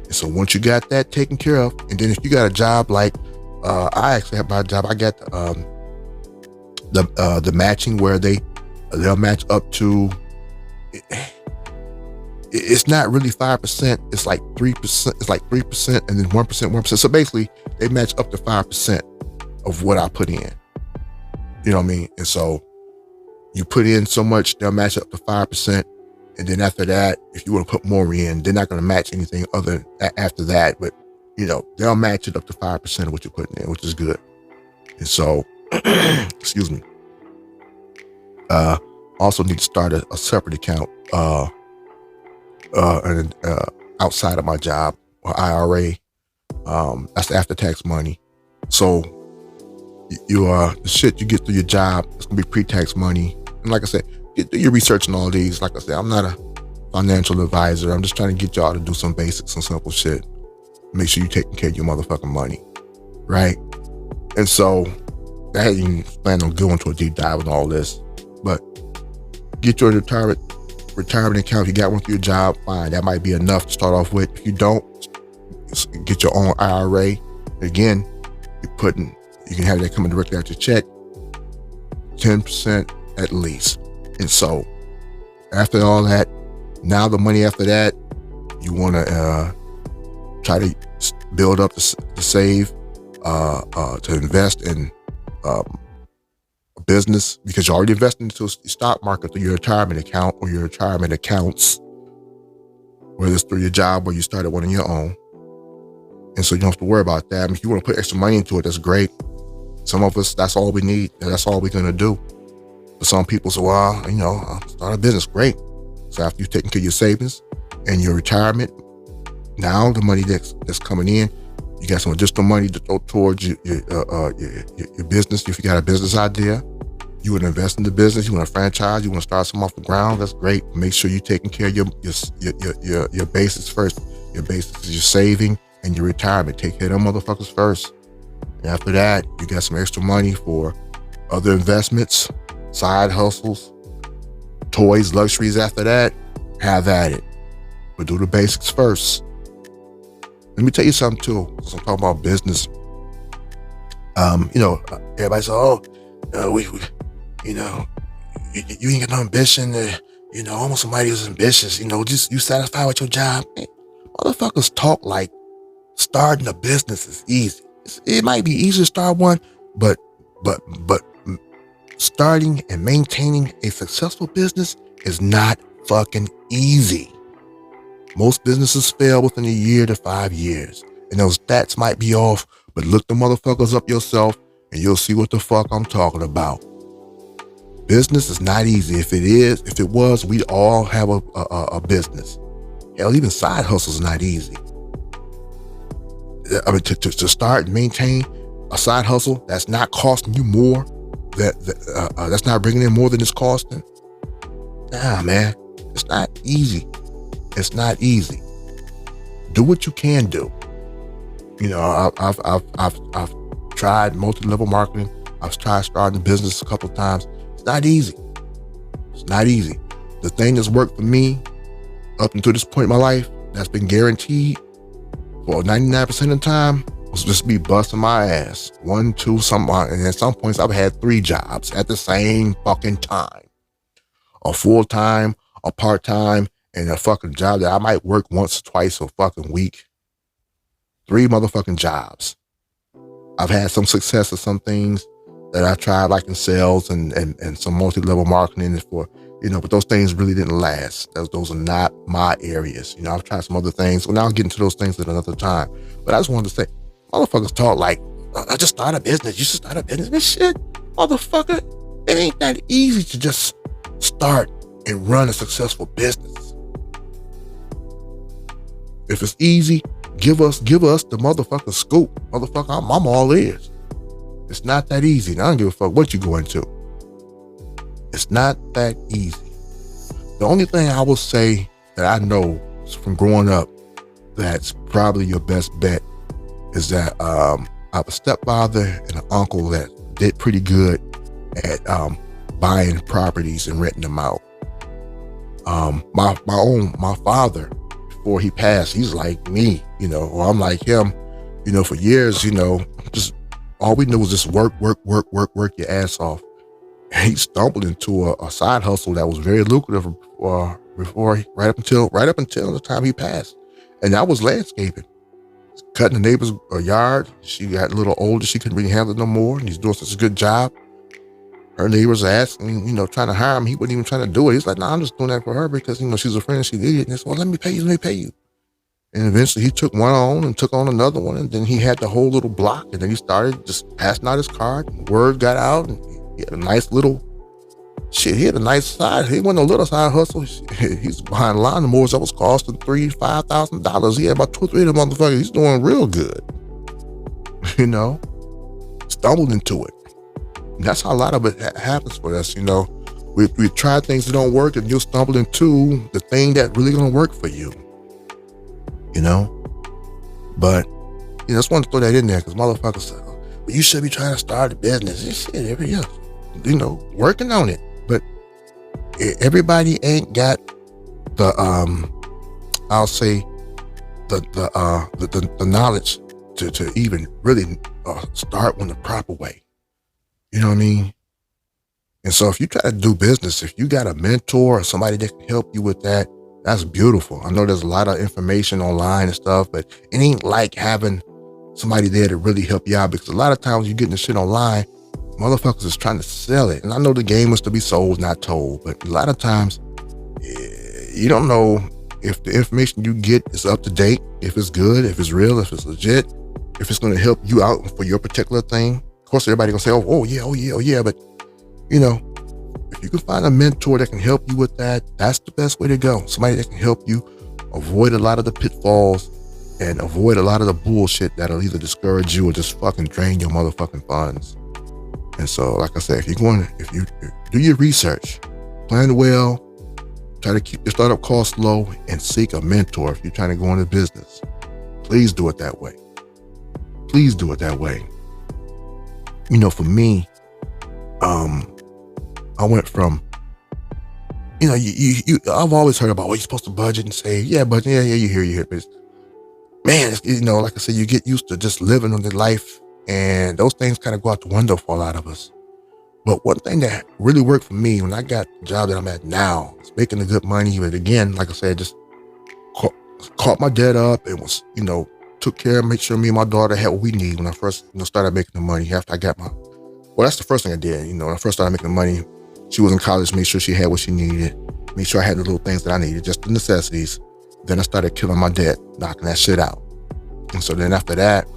And so once you got that taken care of, and then if you got a job like, I actually have my job, I got the matching where they'll match up to, it's not really 5%, it's like 3%, it's like 3% and then 1%. So basically they match up to 5% of what I put in. You know what I mean? And so you put in so much, they'll match up to 5%. And then after that, if you want to put more in, they're not going to match anything other after that. But, they'll match it up to 5% of what you're putting in, which is good. And so, excuse me, also need to start a separate account outside of my job, or IRA. That's the after-tax money. So the shit you get through your job, it's going to be pre-tax money. And like I said, do your research on all these. Like I said, I'm not a financial advisor. I'm just trying to get y'all to do some basics, some simple shit. Make sure you're taking care of your motherfucking money, right? And so I hadn't even planned on going to a deep dive on all this, but get your retirement account. If you got one through your job, fine. That might be enough to start off with. If you don't, get your own IRA. Again, you can have that coming directly out your check, 10% at least. And so after all that, now the money after that, you want to try to build up to save, to invest in a business, because you're already investing into the stock market through your retirement account or your retirement accounts, whether it's through your job or you started one on your own. And so you don't have to worry about that. I mean, if you want to put extra money into it, that's great. Some of us, that's all we need. That's all we're going to do. But some people say, well, I'll start a business. Great. So after you've taken care of your savings and your retirement, now the money that's coming in, you got some additional money to throw towards your business. If you got a business idea, you want to invest in the business, you want to franchise, you want to start something off the ground, that's great. Make sure you're taking care of your basics first. Your basics is your saving and your retirement. Take care of them motherfuckers first. And after that, you got some extra money for other investments, side hustles, toys, luxuries. After that, have at it. But do the basics first. Let me tell you something too, because I'm talking about business. Everybody says, you ain't got no ambition. Almost somebody who's ambitious. Just you satisfied with your job. Man, motherfuckers talk like starting a business is easy. It might be easy to start one, but starting and maintaining a successful business is not fucking easy. Most businesses fail within a year to 5 years. And those stats might be off, but look the motherfuckers up yourself and you'll see what the fuck I'm talking about. Business is not easy. If it was, we'd all have a business. Hell, even side hustles is not easy. I mean, to start and maintain a side hustle that's not costing you more, that's not bringing in more than it's costing. Nah, man, it's not easy. It's not easy. Do what you can do. I've tried multi-level marketing. I've tried starting a business a couple of times. It's not easy. It's not easy. The thing that's worked for me up until this point in my life, that's been guaranteed for 99% of the time, was just me busting my ass. 1, 2, and at some points I've had 3 jobs at the same fucking time. A full-time, a part-time, and a fucking job that I might work once or twice a fucking week. 3 motherfucking jobs. I've had some success with some things that I tried, like in sales and some multi-level marketing for, but those things really didn't last. Those are not my areas. I've tried some other things. Well, now I'll get into those things at another time. But I just wanted to say, motherfuckers talk like, I just started a business. You should start a business. This shit, motherfucker, it ain't that easy to just start and run a successful business. If it's easy, give us the motherfucking scoop. Motherfucker, I'm all ears. It's not that easy. And I don't give a fuck what you go into. It's not that easy. The only thing I will say that I know from growing up that's probably your best bet is that I have a stepfather and an uncle that did pretty good at buying properties and renting them out. My father, before he passed, he's like me, or I'm like him, for years, just all we knew was just work your ass off. And he stumbled into a side hustle that was very lucrative right up until the time he passed. And that was landscaping. Cutting the neighbor's yard. She got a little older. She couldn't really handle it no more. And he's doing such a good job. her neighbors asking, trying to hire him. He wasn't even trying to do it. He's like, nah, I'm just doing that for her because, she's a friend. She's an idiot. And it's, well, let me pay you. And eventually he took one on and took on another one. And then he had the whole little block. And then he started just passing out his card. And word got out. And he had a nice little, he had a nice side. He wasn't a little side hustle. He's behind lawnmowers that was costing $3,000-$5,000. He had about 2 or 3 of them motherfuckers. He's doing real good. Stumbled into it. And that's how a lot of it happens for us. We try things that don't work and you'll stumble into the thing that really gonna work for you. But I just want to throw that in there because motherfuckers say, well, you should be trying to start a business. You shit every year, working on it. But everybody ain't got the I'll say the knowledge to even really start one the proper way. You know what I mean? And so if you try to do business, if you got a mentor or somebody that can help you with that, that's beautiful. I know there's a lot of information online and stuff, but it ain't like having somebody there to really help you out, because a lot of times you're getting the shit online, motherfuckers is trying to sell it. And I know the game is to be sold, not told, but a lot of times you don't know if the information you get is up to date, if it's good, if it's real, if it's legit, if it's going to help you out for your particular thing. Of course, everybody gonna say, oh yeah. But if you can find a mentor that can help you with that, that's the best way to go. Somebody that can help you avoid a lot of the pitfalls and avoid a lot of the bullshit that'll either discourage you or just fucking drain your motherfucking funds. And so, like I said, if you do your research, plan well, try to keep your startup costs low, and seek a mentor if you're trying to go into business. Please do it that way. Please do it that way. For me, I went from, I've always heard about, you're supposed to budget and save. Yeah, but yeah, you hear. But man, like I said, you get used to just living on the life, and those things kind of go out the window for a lot of us. But one thing that really worked for me when I got the job that I'm at now, it's making a good money. But again, like I said, just caught my debt up and was, took care, make sure me and my daughter had what we need when I first started making the money after I got that's the first thing I did. When I first started making the money, she was in college, made sure she had what she needed, made sure I had the little things that I needed, just the necessities. Then I started killing my debt, knocking that shit out. And so then after that,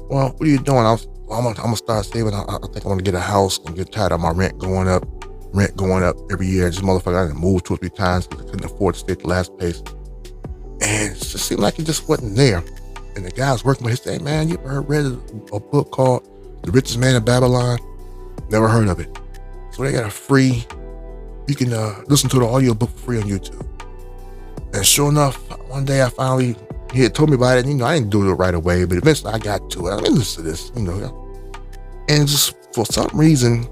well, what are you doing? I'm gonna start saving. I think I want to get a house. I'm getting tired of my rent going up every year. This motherfucker, I done moved 2 or 3 times because I couldn't afford to stay at the last place. And it just seemed like it just wasn't there. And the guy I was working with, he said, man, you ever read a book called The Richest Man in Babylon? Never heard of it. So they got a free, you can listen to the audio book for free on YouTube. And sure enough, one day he had told me about it, and I didn't do it right away, but eventually I got to it. I mean, listen to this, and just for some reason,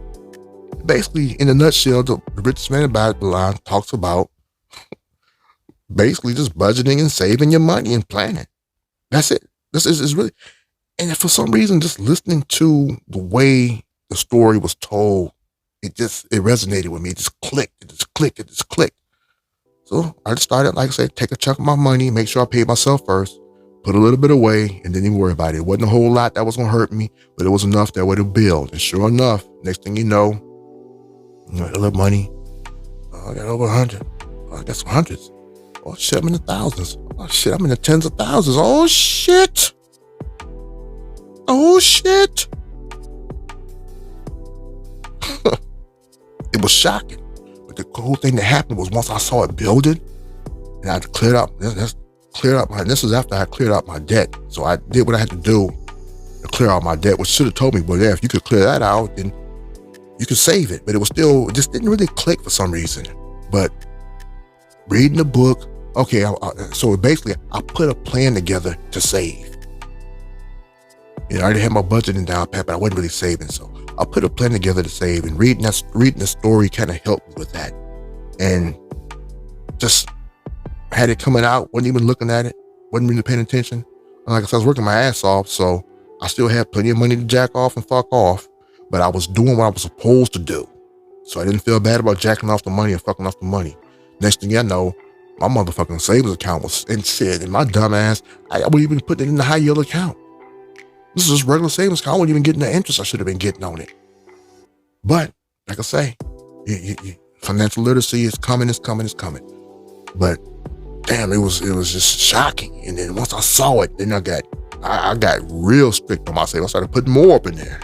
basically in a nutshell, the Richest Man in Babylon talks about basically just budgeting and saving your money and planning. That's it. This is really, and for some reason, just listening to the way the story was told, it resonated with me. It just clicked. So I just started, like I said, take a chunk of my money, make sure I paid myself first, put a little bit away, and didn't even worry about it. It wasn't a whole lot that was going to hurt me, but it was enough that way to build. And sure enough, next thing you know, a little money, I got over 100. I got some hundreds. Oh shit, I'm in the thousands. Oh shit, I'm in the tens of thousands. Oh shit. It was shocking. But the cool thing that happened was once I saw it building, and I cleared up, this was after I cleared out my debt. So I did what I had to do to clear out my debt, which should have told me, well, yeah, if you could clear that out, then you could save it. But it just didn't really click for some reason. But reading the book, okay, so basically I put a plan together to save. I already had my budgeting down pat, but I wasn't really saving. So I put a plan together to save, and reading the story kind of helped me with that. And just had it coming out, wasn't even looking at it, wasn't really paying attention. And like I said, I was working my ass off, so I still had plenty of money to jack off and fuck off, but I was doing what I was supposed to do. So I didn't feel bad about jacking off the money and fucking off the money. Next thing I know, my motherfucking savings account was in shit, and my dumb ass, I wouldn't even put it in the high yield account. This is just regular savings account. I wasn't even getting the interest I should have been getting on it. But like I say, financial literacy is coming. But damn, it was just shocking. And then once I saw it, then I got real strict on myself. I started putting more up in there.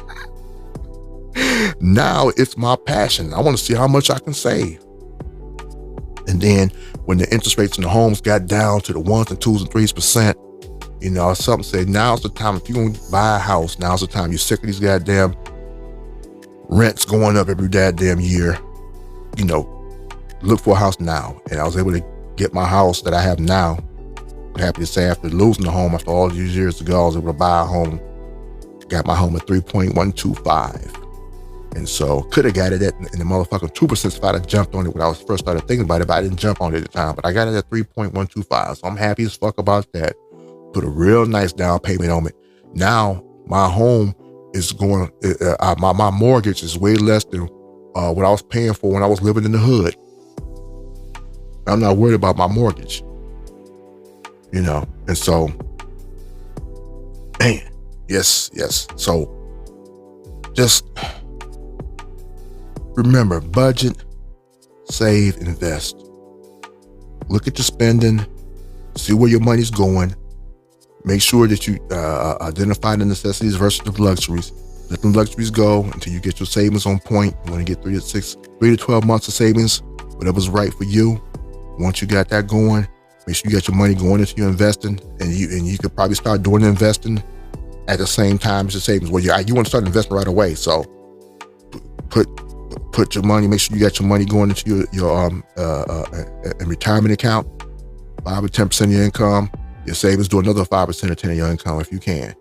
Now it's my passion. I want to see how much I can save. And then when the interest rates in the homes got down to the 1s and 2s and 3%, something said, now's the time. If you're going to buy a house, now's the time. You're sick of these goddamn rents going up every goddamn year. Look for a house now. And I was able to get my house that I have now. I'm happy to say, after losing the home after all these years ago, I was able to buy a home. Got my home at 3.125. And so could have got it in the motherfucking 2% if I'd have jumped on it when I was first started thinking about it, but I didn't jump on it at the time. But I got it at 3.125. So I'm happy as fuck about that. Put a real nice down payment on it. Now my home is going, my mortgage is way less than what I was paying for when I was living in the hood. I'm not worried about my mortgage. And so, man, yes. So just remember, budget, save, invest. Look at your spending, see where your money's going. Make sure that you identify the necessities versus the luxuries. Let them luxuries go until you get your savings on point. You want to get 3 to 12 months of savings, whatever's right for you. Once you got that going, make sure you got your money going into your investing, and you could probably start doing the investing at the same time as your savings. Well, you want to start investing right away, so put your money. Make sure you got your money going into your retirement account, 5 or 10% of your income. Your savings, do another 5 or 10 of your income if you can.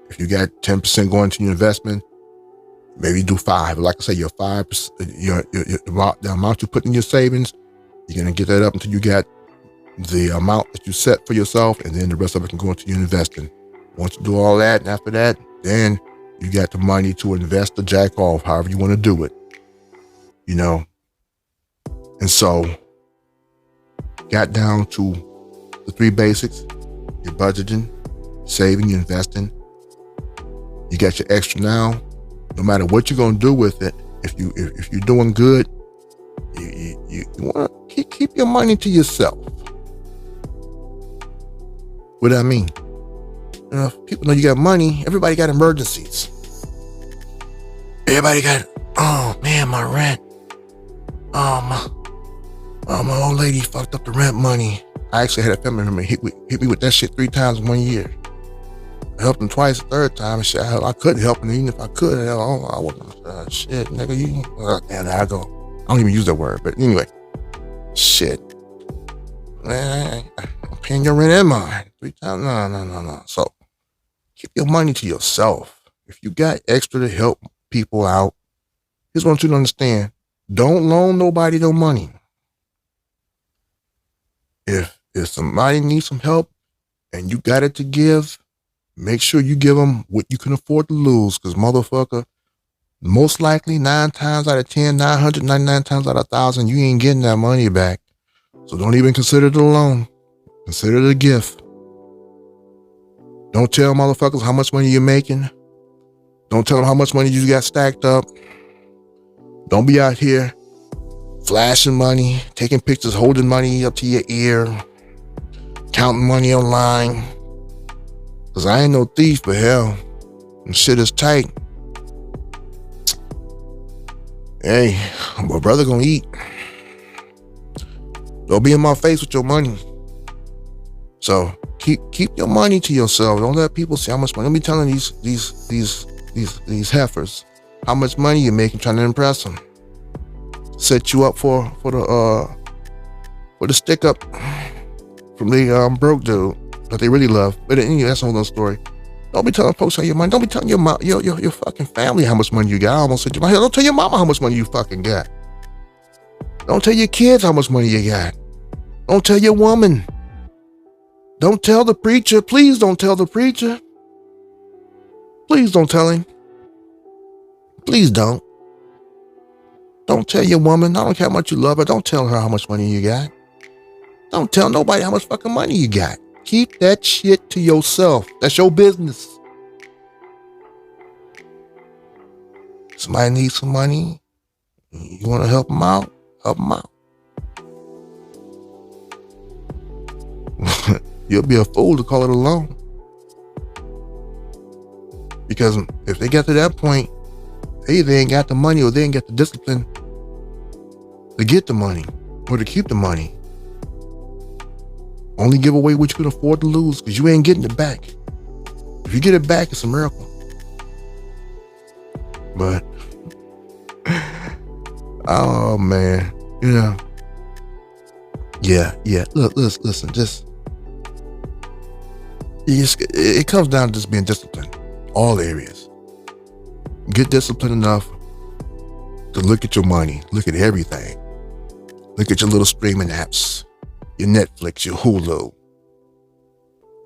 If you got 10% going to your investment, maybe do 5. Like I say, your 5%, the amount you put in your savings, you're gonna get that up until you got the amount that you set for yourself, and then the rest of it can go into your investing. Once you do all that, and after that, then you got the money to invest or jack off, however you want to do it. And so got down to the 3 basics: your budgeting, saving, your investing. You got your extra now. No matter what you're gonna do with it, if you're doing good, you want to keep your money to yourself. What do I mean? If people know you got money, everybody got emergencies. Everybody got, oh man, my rent. My old lady fucked up the rent money. I actually had a family member hit me with that shit 3 times in 1 year. I helped him twice, the 3rd time, and shit, I couldn't help him, even if I could. I wasn't, shit, nigga, and I go, I don't even use that word, but anyway, shit. Man, I'm paying your rent and mine 3 times. No. So keep your money to yourself. If you got extra to help people out, here's what I want you to understand. Don't loan nobody no money. If somebody needs some help and you got it to give, make sure you give them what you can afford to lose, because motherfucker, most likely 9 times out of 10, 999 times out of 1,000, you ain't getting that money back. So don't even consider it a loan. Consider it a gift. Don't tell motherfuckers how much money you're making. Don't tell them how much money you got stacked up. Don't be out here flashing money, taking pictures, holding money up to your ear, counting money online. Cause I ain't no thief, but hell, and shit is tight. Hey, my brother gonna eat. Don't be in my face with your money. So keep your money to yourself. Don't let people see how much money. Don't be telling these heifers how much money you're making, trying to impress them. Set you up for the stick up from the broke dude that they really love. But anyway, that's another story. Don't be telling folks how your money. Don't be telling your fucking family how much money you got. I almost said, don't tell your mama how much money you fucking got. Don't tell your kids how much money you got. Don't tell your woman. Don't tell the preacher. Please don't tell the preacher. Please don't tell him. Please don't. Don't tell your woman. I don't care how much you love her. Don't tell her how much money you got. Don't tell nobody how much fucking money you got. Keep that shit to yourself. That's your business. Somebody needs some money. You want to help them out? Help them out. You'll be a fool to call it a loan. Because if they get to that point, they either ain't got the money or they ain't got the discipline to get the money or to keep the money. Only give away what you can afford to lose, because you ain't getting it back. If you get it back, it's a miracle. But, oh man, yeah. Look, listen, it comes down to just being disciplined, all areas. Get disciplined enough to look at your money, look at everything. Look at your little streaming apps, your Netflix, your Hulu.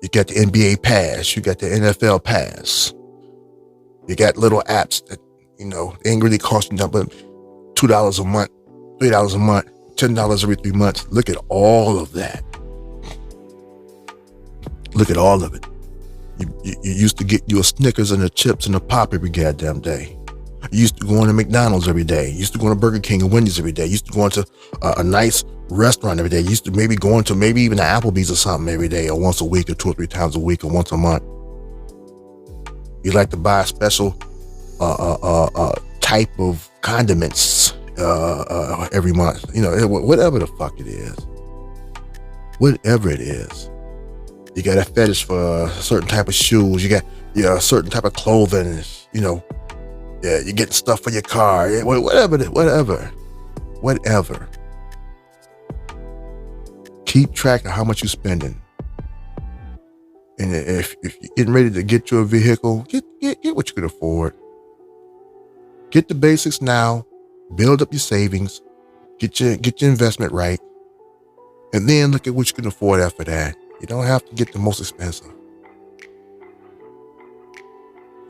You got the NBA pass, you got the NFL pass. You got little apps that, they ain't really costing nothing but $2 a month, $3 a month, $10 every 3 months. Look at all of that. Look at all of it. You used to get you a Snickers and a chips and a pop every goddamn day. You used to go into McDonald's every day. You used to go to Burger King and Wendy's every day. You used to go into a nice restaurant every day. You used to maybe go into maybe even an Applebee's or something every day, or once a week, or 2 or 3 times a week, or once a month. You like to buy a special type of condiments every month. Whatever the fuck it is. Whatever it is. You got a fetish for a certain type of shoes. You got a certain type of clothing. Yeah, you're getting stuff for your car. Whatever. Keep track of how much you're spending. And if you're getting ready to get you a vehicle, get what you can afford. Get the basics now. Build up your savings. Get your investment right. And then look at what you can afford after that. You don't have to get the most expensive.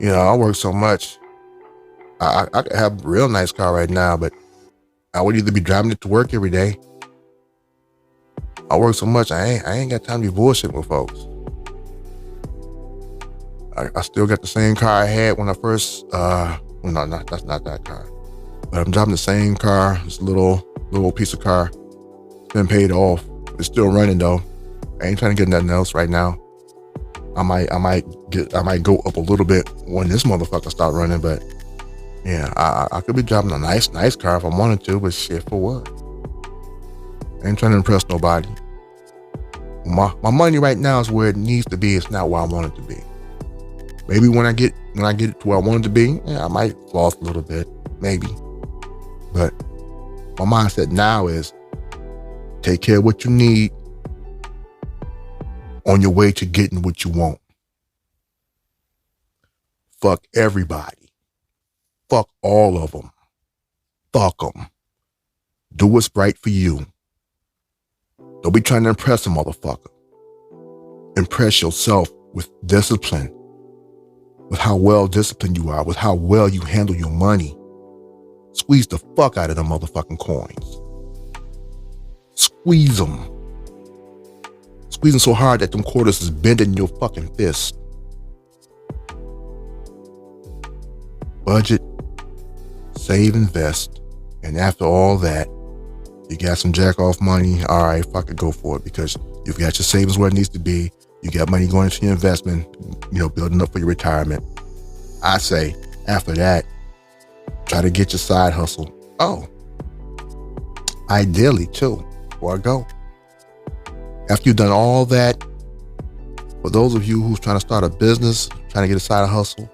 I work so much. I could have a real nice car right now, but I would either be driving it to work every day. I work so much, I ain't got time to be bullshitting with folks. I still got the same car I had when I first, no, that's not that car. But I'm driving the same car, this little piece of car. It's been paid off. It's still running though. I ain't trying to get nothing else right now. I might go up a little bit when this motherfucker start running, but yeah, I could be driving a nice car if I wanted to, but shit, for what? I ain't trying to impress nobody. My money right now is where it needs to be. It's not where I want it to be. Maybe when I get it to where I want it to be, I might floss a little bit, maybe. But my mindset now is take care of what you need on your way to getting what you want. Fuck everybody. Fuck all of them. Fuck them. Do what's right for you. Don't be trying to impress a motherfucker. Impress yourself with discipline, with how well disciplined you are, with how well you handle your money. Squeeze the fuck out of them motherfucking coins. Squeeze them. Squeeze them so hard that them quarters is bending your fucking fist. Budget, save, invest, and after all that, you got some jack off money, all right, fuck it, go for it, because you've got your savings where it needs to be. You got money going into your investment, building up for your retirement. I say, after that, try to get your side hustle. Oh, ideally too, before I go. After you've done all that, for those of you who's trying to start a business, trying to get a side hustle,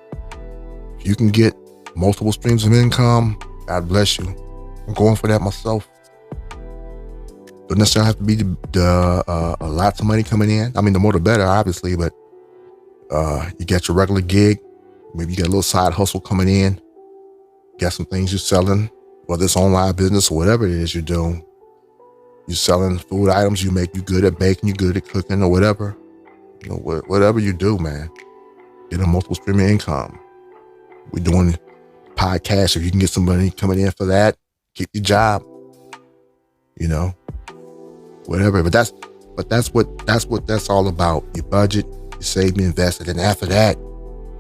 if you can get multiple streams of income, God bless you. I'm going for that myself. Don't necessarily have to be lots of money coming in. I mean, the more the better, obviously, but you got your regular gig. Maybe you got a little side hustle coming in. You got some things you're selling, whether it's online business or whatever it is you're doing. You're selling food items you make. You good at baking, you good at cooking or whatever. Whatever you do, man. Get a multiple stream of income. We're doing podcasts. If you can get some money coming in for that, keep your job. Whatever. But that's what that's all about. You budget, you save, you invest, and then after that,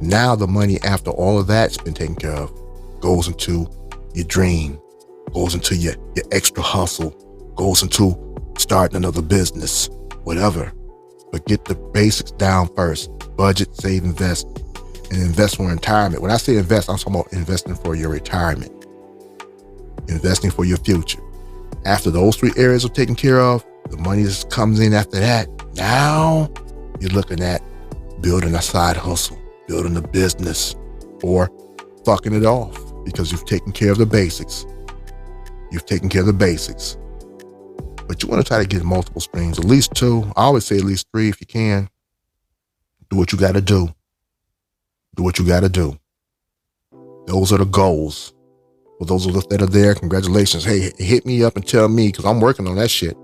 now the money after all of that's been taken care of goes into your dream, goes into your extra hustle, goes into starting another business, whatever. But get the basics down first. Budget, save, invest, and invest for retirement. When I say invest, I'm talking about investing for your retirement, investing for your future. After those 3 areas are taken care of, the money just comes in after that. Now you're looking at building a side hustle, building a business, or fucking it off because you've taken care of the basics. You've taken care of the basics. But you want to try to get multiple streams, at least 2. I always say at least 3 if you can. Do what you got to do. Do what you got to do. Those are the goals. For those of us that are there, congratulations. Hey, hit me up and tell me, because I'm working on that shit.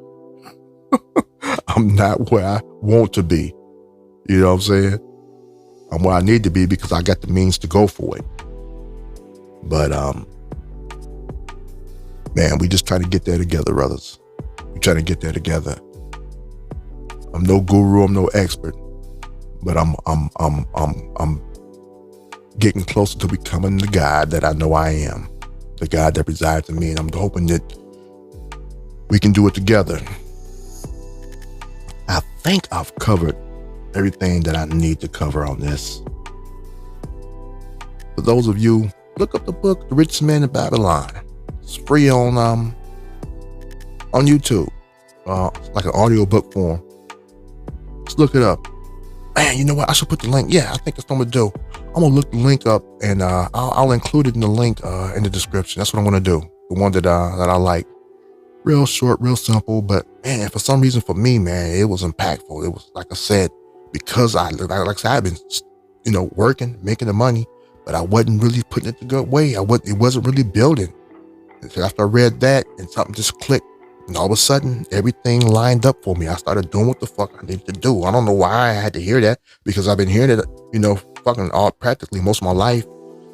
I'm not where I want to be. You know what I'm saying? I'm where I need to be because I got the means to go for it. But, man, we just trying to get there together, brothers. We trying to get there together. I'm no guru, I'm no expert, but I'm getting closer to becoming the God that I know I am, the God that resides in me, and I'm hoping that we can do it together. I think I've covered everything that I need to cover on this. For those of you, look up the book, The Richest Man in Babylon. It's free on YouTube. It's like an audio book form. Just look it up. Man, you know what? I should put the link. Yeah, I think that's what I'm gonna do. I'm gonna look the link up and I'll include it in the link in the description. That's what I'm gonna do. The one that I like. Real short, real simple, but man, for some reason for me, man, it was impactful. It was, like I said, because like I said, I've been, working, making the money, but I wasn't really putting it the good way. It wasn't really building. And so after I read that and something just clicked, and all of a sudden everything lined up for me. I started doing what the fuck I needed to do. I don't know why I had to hear that, because I've been hearing it, fucking practically most of my life.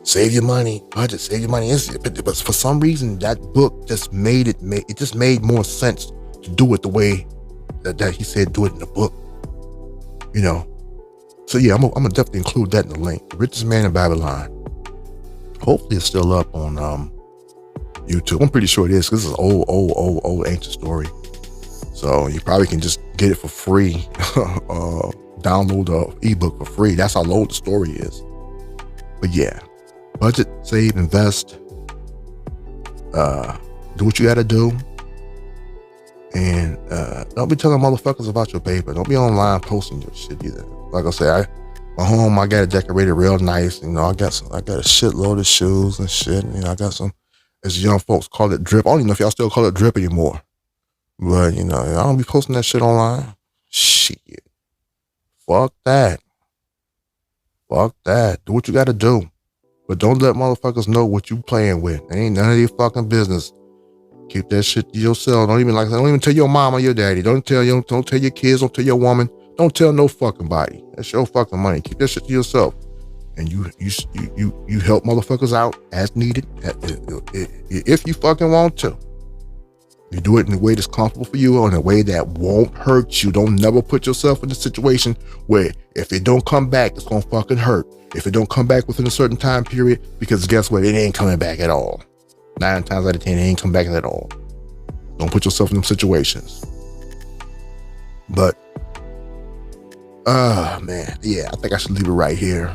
Save your money, budget, save your money. But for some reason, that book just made more sense to do it the way that he said do it in the book. So yeah, I'm gonna definitely include that in the link. The Richest Man in Babylon. Hopefully it's still up on YouTube. I'm pretty sure it is, because this is an old ancient story. So you probably can just get it for free. Download the ebook for free. That's how old the story is. But yeah. Budget, save, invest, do what you gotta do, and don't be telling motherfuckers about your paper. Don't be online posting your shit either. Like I said, my home, I got it decorated real nice. I got a shitload of shoes and shit. I got some, as young folks call it, drip. I don't even know if y'all still call it drip anymore. But I don't be posting that shit online. Shit, fuck that. Do what you gotta do. But don't let motherfuckers know what you playing with. It ain't none of your fucking business. Keep that shit to yourself. Don't even tell your mom or your daddy. Don't tell your kids. Don't tell your woman. Don't tell no fucking body. That's your fucking money. Keep that shit to yourself. And you help motherfuckers out as needed. If you fucking want to. You do it in a way that's comfortable for you, or in a way that won't hurt you. Don't never put yourself in a situation where if it don't come back, it's gonna fucking hurt. If it don't come back within a certain time period, because guess what? It ain't coming back at all. 9 times out of 10, it ain't come back at all. Don't put yourself in them situations. But, man, yeah, I think I should leave it right here.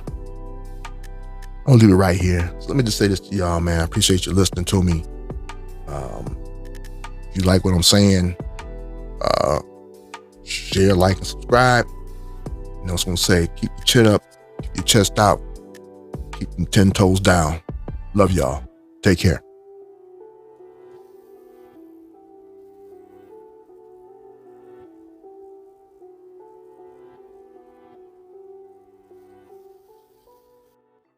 I'll leave it right here. So let me just say this to y'all, man. I appreciate you listening to me. If you like what I'm saying, share, like, and subscribe. I was going to say, keep your chin up, keep your chest out, keep them 10 toes down. Love y'all. Take care.